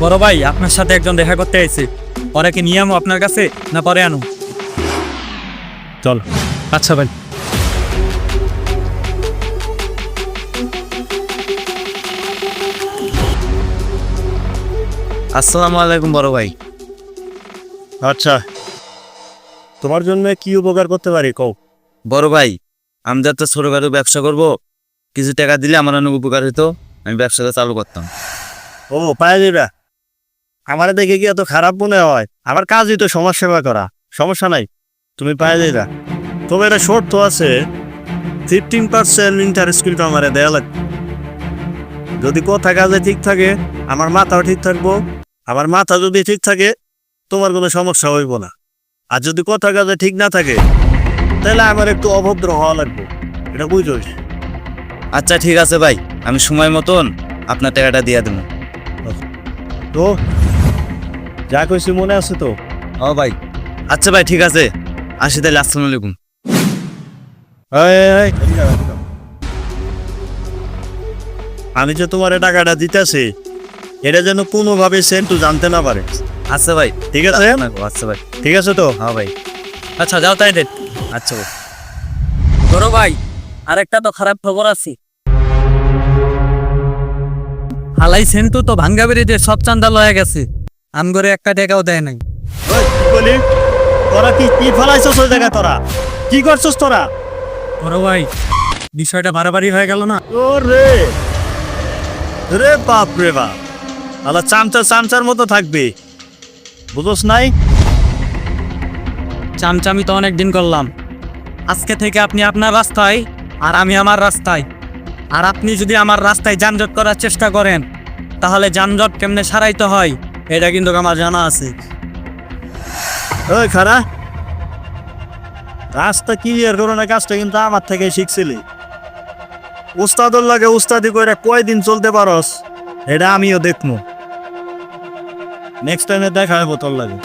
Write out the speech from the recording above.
বড় ভাই, আপনার সাথে একজন দেখা করতে আইছে। ওরা কি নিয়ে আমো আপনার কাছে না পরে আনো? চল। আচ্ছা ভাই। আসসালামু আলাইকুম বড় ভাই। আচ্ছা, তোমার জন্য কি উপকার করতে পারি কও? বড় ভাই, আমি যাতে ছোটখাটো ব্যবসা করব, কিছু টাকা দিলে আমার অনেক উপকার হতো, আমি ব্যবসাটা চালু করতাম। ও পায়ে দিবা? আমার দেখে কি এত খারাপ মনে হয়? আমার কাজই তো সমাজ সেবা করা। সমস্যা নাই, তুমি পায়ে দিবা। তবে এটা শর্ত আছে, 15% ইন্টারেস্ট কিন্তু আমার দেয়া লাগবে। যদি কথা কাজে ঠিক থাকে, আমার মাথাও ঠিক থাকবো। আমার মাথা যদি ঠিক থাকে, তোমার কোনো সমস্যা হইব না। আর যদি কথা কাজে ঠিক না থাকে, তাহলে আমার একটু অভদ্র হওয়া লাগবে। এটা বুঝো? আচ্ছা ঠিক আছে ভাই, আমি সময় মতন আপনার টাকাটা দিয়ে দেবো। তো যা কইছি মনে আছে তো? ও ভাই, আচ্ছা ভাই ঠিক আছে, আসি তাহলে। আসসালামু আলাইকুম। এই, আমি যে তোমার টাকাটা দিতেছি, এটা যেন কোনোভাবে সেন্টু জানতে না পারে। আচ্ছা ভাই, ঠিক আছে? আচ্ছা ভাই, ঠিক আছে তো? হ্যাঁ ভাই। আচ্ছা যাও তাই দেন। আচ্ছা ভাই। বড় ভাই, আরেকটা তো খারাপ খবর আছে। হালাই সেন্টু তো ভাঙ্গা বেরিয়ে সব চান্দা লয়ে গেছে, আমগরে একটা টাকাও দেয় নাই। ওই, কি বলি? তোরা কি ফলাইছস ওই জায়গায়? তোরা কি করছস তোরা? বড় ভাই, বিষয়টা বাড়াবাড়ি হয়ে গেল না? ও রে রে, বাপ রে বাপ, আলা চামচার মতো থাকবে, বুঝোস নাই? চামচামি তো অনেক দিন করলাম। আজকে থেকে আপনি আপনার রাস্তায় আর আমি আমার রাস্তায়। আর আপনি যদি আমার রাস্তায় যানজট করার চেষ্টা করেন, তাহলে যানজট কেমনে সারাইতে হয় এটা কিন্তু আমার জানা আছে। ওই খারা, রাস্তা ক্লিয়ার করো না, কাজটা কিন্তু আমার থেকে শিখছিলি। উস্তাদর লাগে উস্তাদি করে কয়দিন চলতে পারস, এটা আমিও দেখবো। নেক্সট টাইমে দেখা হবো তোর লাগে।